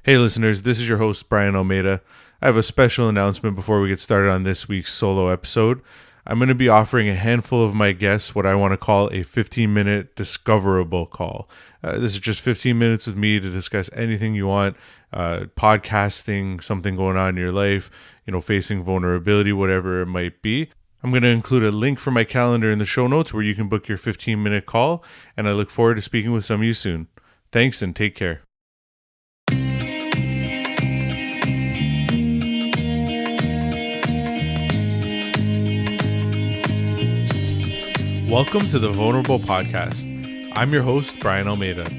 Hey listeners, this is your host Brian Almeida. I have a special announcement before we get started on this week's solo episode. I'm going to be offering a handful of my guests what I want to call a 15-minute discoverable call. This is just 15 minutes with me to discuss anything you want, podcasting, something going on in your life, facing vulnerability, whatever it might be. I'm going to include a link for my calendar in the show notes where you can book your 15-minute call, and I look forward to speaking with some of you soon. Thanks and take care. Welcome to the Vulnerable Podcast. I'm your host, Brian Almeida.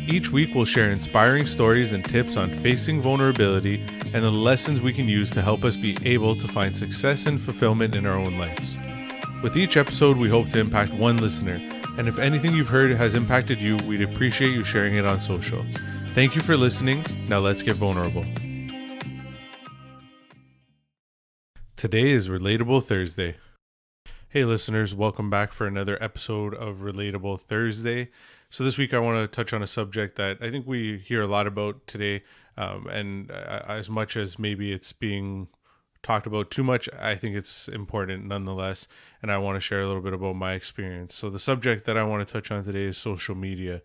Each week we'll share inspiring stories and tips on facing vulnerability and the lessons we can use to help us be able to find success and fulfillment in our own lives. With each episode, we hope to impact one listener, and if anything you've heard has impacted you, we'd appreciate you sharing it on social. Thank you for listening. Now let's get vulnerable. Today is Relatable Thursday. Hey listeners, welcome back for another episode of Relatable Thursday. So this week I want to touch on a subject that I think we hear a lot about today, and as much as maybe it's being talked about too much, I think it's important nonetheless, and I want to share a little bit about my experience. So the subject that I want to touch on today is social media.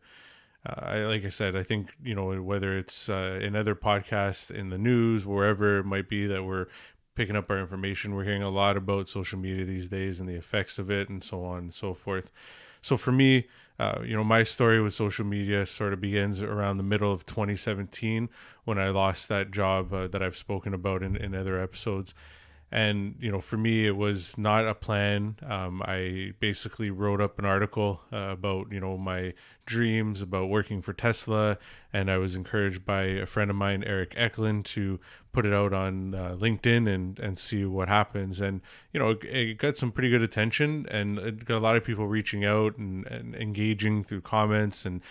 Like I said, I think, whether it's in other podcasts, in the news, wherever it might be that we're picking up our information, we're hearing a lot about social media these days and the effects of it and so on and so forth. So for me, my story with social media sort of begins around the middle of 2017 when I lost that job that I've spoken about in other episodes. And, for me, it was not a plan. I basically wrote up an article about, my dreams about working for Tesla. And I was encouraged by a friend of mine, Eric Eklund, to put it out on LinkedIn and see what happens. And, it got some pretty good attention, and it got a lot of people reaching out and engaging through comments and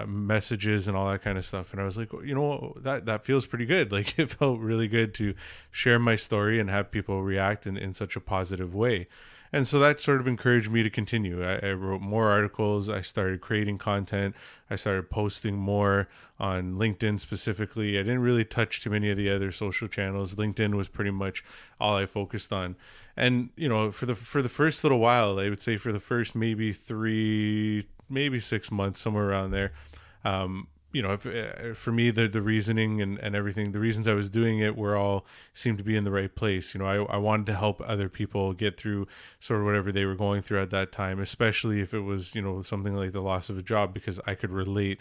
messages and all that kind of stuff. And I was like, that feels pretty good. Like, it felt really good to share my story and have people react in such a positive way. And so that sort of encouraged me to continue. I wrote more articles. I started creating content. I started posting more on LinkedIn specifically. I didn't really touch too many of the other social channels. LinkedIn was pretty much all I focused on. And, for the first little while, I would say for the first maybe 6 months, somewhere around there, for me, the reasoning and everything, the reasons I was doing it were all seemed to be in the right place. I wanted to help other people get through sort of whatever they were going through at that time, especially if it was, something like the loss of a job, because I could relate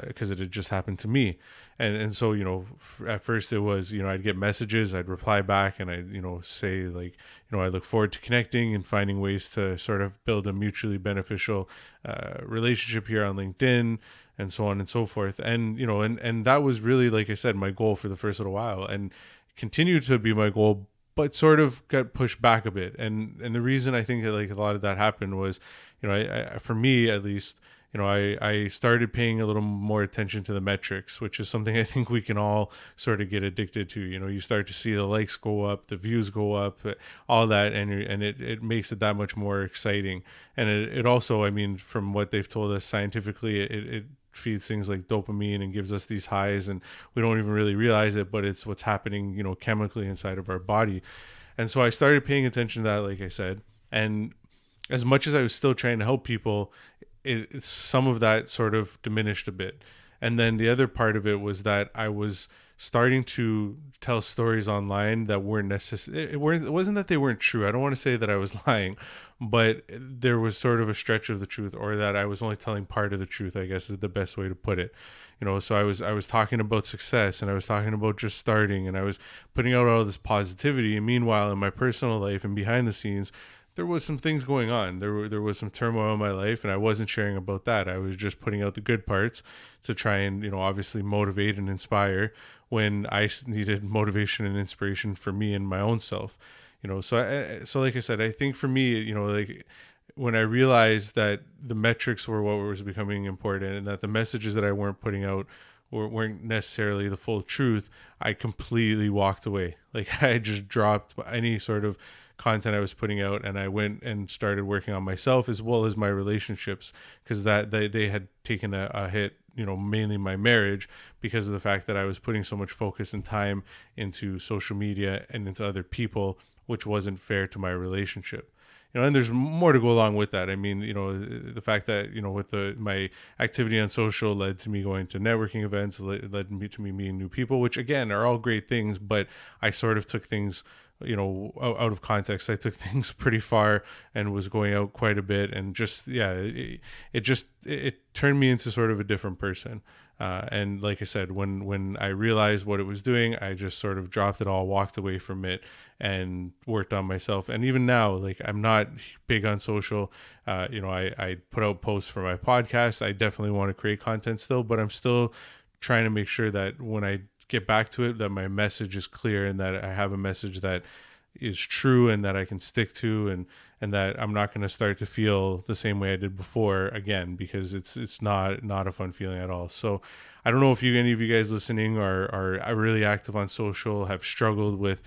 because it had just happened to me. And so, at first it was, I'd get messages, I'd reply back, and I'd, say like, I look forward to connecting and finding ways to sort of build a mutually beneficial relationship here on LinkedIn, and so on and so forth. And, and that was really, like I said, my goal for the first little while, and continued to be my goal, but sort of got pushed back a bit. And the reason I think that, like, a lot of that happened was, I for me at least, I started paying a little more attention to the metrics, which is something I think we can all sort of get addicted to. You start to see the likes go up, the views go up, all that, and it makes it that much more exciting. And it also, I mean, from what they've told us scientifically, it feeds things like dopamine and gives us these highs, and we don't even really realize it, but it's what's happening, chemically inside of our body. And so I started paying attention to that, like I said, and as much as I was still trying to help people, some of that sort of diminished a bit. And then the other part of it was that I was starting to tell stories online that weren't necessary. It wasn't that they weren't true. I don't want to say that I was lying, but there was sort of a stretch of the truth, or that I was only telling part of the truth, I guess is the best way to put it. So I was talking about success, and I was talking about just starting, and I was putting out all this positivity. And meanwhile, in my personal life and behind the scenes, there was some things going on. There was some turmoil in my life, and I wasn't sharing about that. I was just putting out the good parts to try and, obviously motivate and inspire when I needed motivation and inspiration for me and my own self. So like I said, I think for me, like when I realized that the metrics were what was becoming important, and that the messages that I weren't putting out weren't necessarily the full truth, I completely walked away. Like, I just dropped any sort of content I was putting out, and I went and started working on myself as well as my relationships, because that they had taken a hit mainly my marriage, because of the fact that I was putting so much focus and time into social media and into other people, which wasn't fair to my relationship. And there's more to go along with that. I mean, the fact that, with my activity on social led to me going to networking events, led me to me meeting new people, which again are all great things, but I sort of took things, out of context. I took things pretty far and was going out quite a bit, and just, yeah, it turned me into sort of a different person. And like I said, when I realized what it was doing, I just sort of dropped it all, walked away from it, and worked on myself. And even now, like, I'm not big on social. I put out posts for my podcast. I definitely want to create content still, but I'm still trying to make sure that when I get back to it, that my message is clear and that I have a message that is true and that I can stick to, and that I'm not going to start to feel the same way I did before again, because it's not a fun feeling at all. So I don't know if any of you guys listening are really active on social, have struggled with,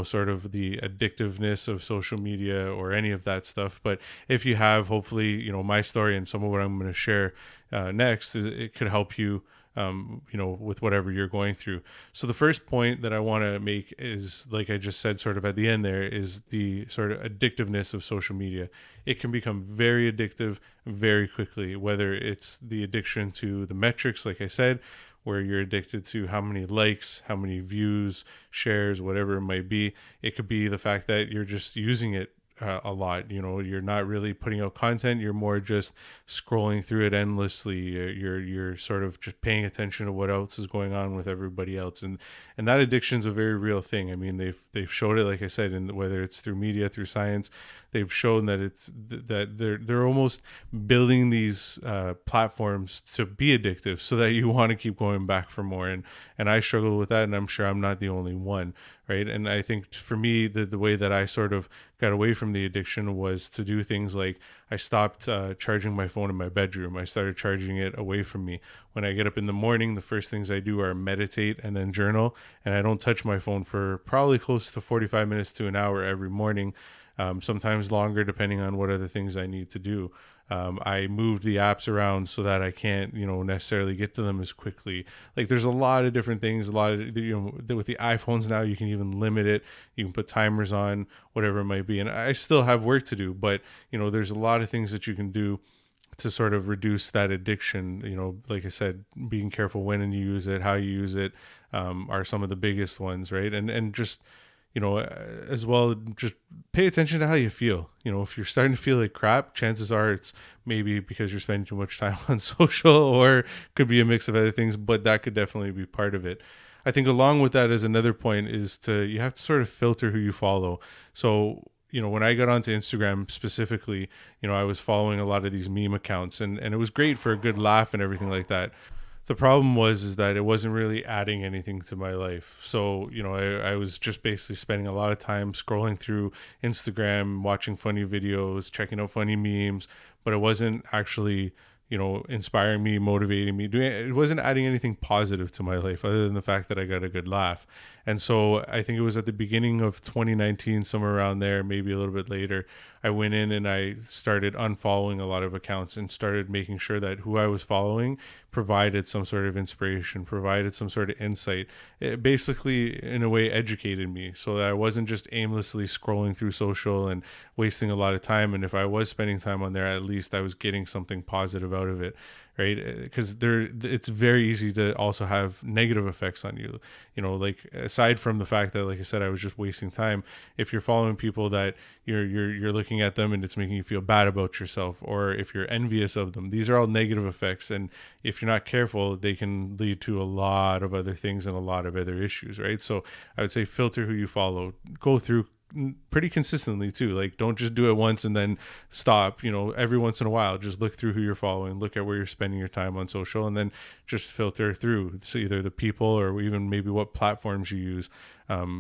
sort of the addictiveness of social media or any of that stuff. But if you have, hopefully, my story and some of what I'm going to share next, it could help you, with whatever you're going through. So the first point that I want to make is, like I just said, sort of at the end there, is the sort of addictiveness of social media. It can become very addictive very quickly, whether it's the addiction to the metrics, like I said, where you're addicted to how many likes, how many views, shares, whatever it might be. It could be the fact that you're just using it a lot. You're not really putting out content, you're more just scrolling through it endlessly. You're sort of just paying attention to what else is going on with everybody else, and that addiction's a very real thing. I mean, they've showed it, like I said, and whether it's through media, through science, they've shown that they're almost building these platforms to be addictive, so that you want to keep going back for more. And I struggle with that, and I'm sure I'm not the only one, right? And I think for me, the way that I sort of got away from the addiction was to do things like I stopped charging my phone in my bedroom. I started charging it away from me. When I get up in the morning, the first things I do are meditate and then journal, and I don't touch my phone for probably close to 45 minutes to an hour every morning, sometimes longer depending on what other things I need to do. I moved the apps around so that I can't, necessarily get to them as quickly. Like, there's a lot of different things, with the iPhones now, you can even limit it. You can put timers on, whatever it might be. And I still have work to do, but, there's a lot of things that you can do to sort of reduce that addiction. Like I said, being careful when you use it, how you use it, are some of the biggest ones, right? And just, as well, just pay attention to how you feel. If you're starting to feel like crap, chances are it's maybe because you're spending too much time on social, or could be a mix of other things, but that could definitely be part of it. I think along with that, as another point, is you have to sort of filter who you follow. So, when I got onto Instagram specifically, I was following a lot of these meme accounts, and it was great for a good laugh and everything like that. The problem is that it wasn't really adding anything to my life. So, I was just basically spending a lot of time scrolling through Instagram, watching funny videos, checking out funny memes, but it wasn't actually, inspiring me, motivating me, it wasn't adding anything positive to my life other than the fact that I got a good laugh. And so I think it was at the beginning of 2019, somewhere around there, maybe a little bit later, I went in and I started unfollowing a lot of accounts and started making sure that who I was following provided some sort of inspiration, provided some sort of insight. It basically, in a way, educated me, so that I wasn't just aimlessly scrolling through social and wasting a lot of time. And if I was spending time on there, at least I was getting something positive out of it, right? Because it's very easy to also have negative effects on you. Like, aside from the fact that, like I said, I was just wasting time, if you're following people that you're looking at them and it's making you feel bad about yourself, or if you're envious of them, these are all negative effects. And if you're not careful, they can lead to a lot of other things and a lot of other issues, right? So I would say filter who you follow, go through pretty consistently too. Like, don't just do it once and then stop. Every once in a while, just look through who you're following, look at where you're spending your time on social, and then just filter through. So either the people or even maybe what platforms you use, for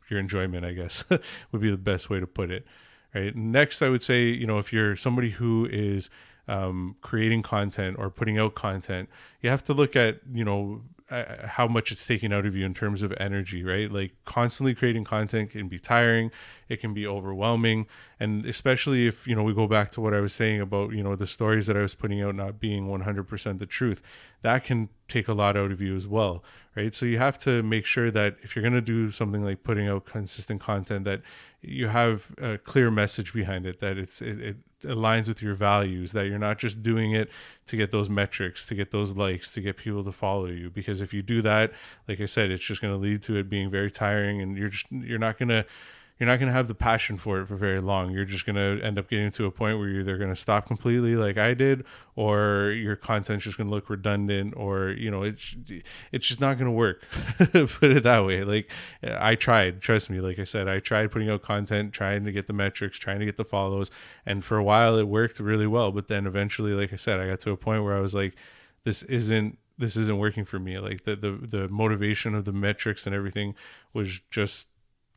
your enjoyment, I guess, would be the best way to put it. Right. Next, I would say, if you're somebody who is creating content or putting out content, you have to look at, how much it's taking out of you in terms of energy, right? Like, constantly creating content can be tiring. It can be overwhelming. And especially if, we go back to what I was saying about, the stories that I was putting out not being 100% the truth, that can take a lot out of you as well, right? So you have to make sure that if you're going to do something like putting out consistent content, that you have a clear message behind it, that it aligns with your values, that you're not just doing it to get those metrics, to get those likes, to get people to follow you. Because if you do that, like I said, it's just going to lead to it being very tiring, and you're not going to have the passion for it for very long. You're just going to end up getting to a point where you're either going to stop completely like I did, or your content's just going to look redundant, or, it's just not going to work. Put it that way. Like, I tried, trust me, like I said, I tried putting out content, trying to get the metrics, trying to get the follows. And for a while it worked really well. But then eventually, like I said, I got to a point where I was like, this isn't working for me. Like the motivation of the metrics and everything was just,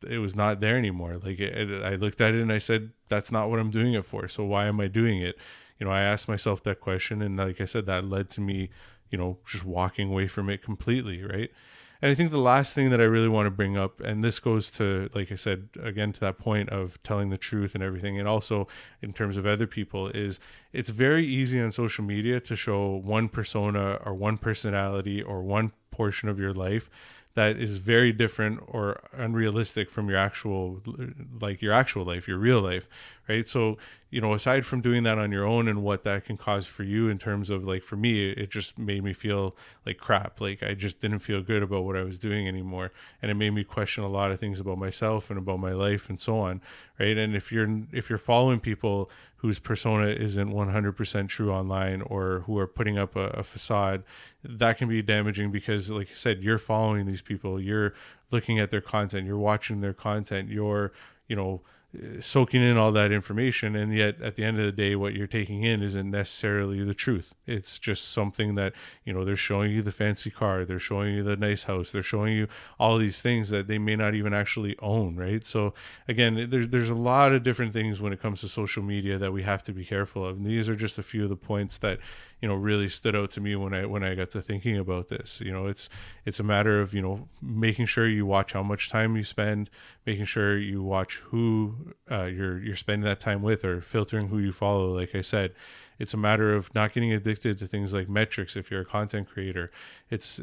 it was not there anymore. Like I looked at it and I said, that's not what I'm doing it for. So why am I doing it? I asked myself that question, and like I said, that led to me, just walking away from it completely. Right. And I think the last thing that I really want to bring up, and this goes to, like I said, again, to that point of telling the truth and everything, and also in terms of other people, is it's very easy on social media to show one persona or one personality or one portion of your life that is very different or unrealistic from your actual life, your real life, right? So, aside from doing that on your own and what that can cause for you in terms of, like, for me, it just made me feel like crap. Like, I just didn't feel good about what I was doing anymore. And it made me question a lot of things about myself and about my life and so on, right? And if you're following people whose persona isn't 100% true online, or who are putting up a facade, that can be damaging, because, like I said, you're following these people, you're looking at their content, you're watching their content, you're, soaking in all that information, and yet at the end of the day, what you're taking in isn't necessarily the truth. It's just something that, they're showing you the fancy car, they're showing you the nice house, they're showing you all these things that they may not even actually own, right? So again, there's a lot of different things when it comes to social media that we have to be careful of, and these are just a few of the points that really stood out to me when I got to thinking about this. It's a matter of making sure you watch how much time you spend, making sure you watch who you're spending that time with, or filtering who you follow. Like I said, it's a matter of not getting addicted to things like metrics. If you're a content creator, it's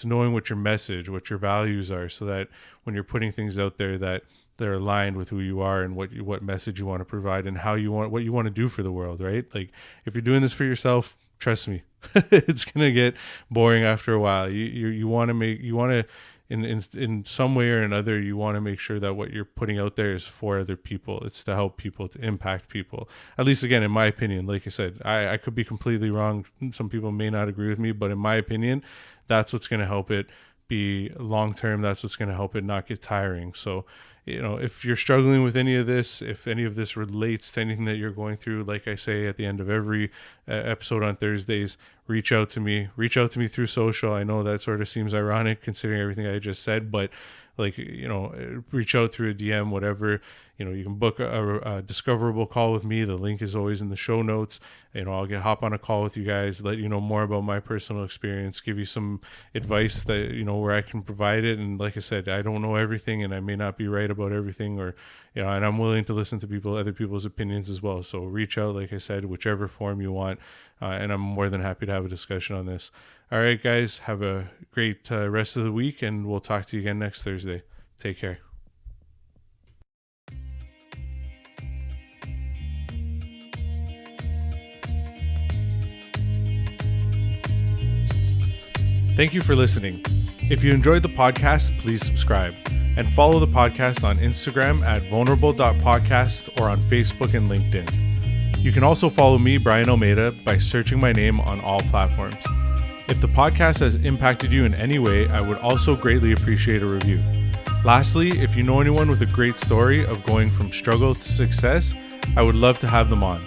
knowing what your message, what your values are, so that when you're putting things out there, that they're aligned with who you are and what message you want to provide, and what you want to do for the world, right? Like, if you're doing this for yourself, trust me, it's gonna get boring after a while. You want to in some way or another, you want to make sure that what you're putting out there is for other people. It's to help people, to impact people. At least, again, in my opinion, like I said, I could be completely wrong. Some people may not agree with me, but in my opinion, that's what's going to help it be long term. That's what's going to help it not get tiring. So, if you're struggling with any of this, if any of this relates to anything that you're going through, like I say at the end of every episode on Thursdays, reach out to me through social. I know that sort of seems ironic considering everything I just said, but reach out through a DM, whatever. You can book a discoverable call with me. The link is always in the show notes. I'll hop on a call with you guys, let you know more about my personal experience, give you some advice that, where I can provide it. And like I said, I don't know everything, and I may not be right about everything, or, and I'm willing to listen to other people's opinions as well. So reach out, like I said, whichever form you want. And I'm more than happy to have a discussion on this. All right, guys, have a great rest of the week, and we'll talk to you again next Thursday. Take care. Thank you for listening. If you enjoyed the podcast, please subscribe and follow the podcast on Instagram at vulnerable.podcast or on Facebook and LinkedIn. You can also follow me, Brian Almeida, by searching my name on all platforms. If the podcast has impacted you in any way, I would also greatly appreciate a review. Lastly, if you know anyone with a great story of going from struggle to success, I would love to have them on.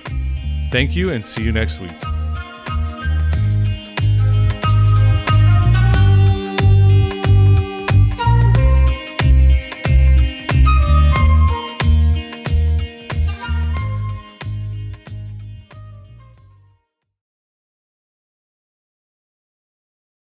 Thank you, and see you next week.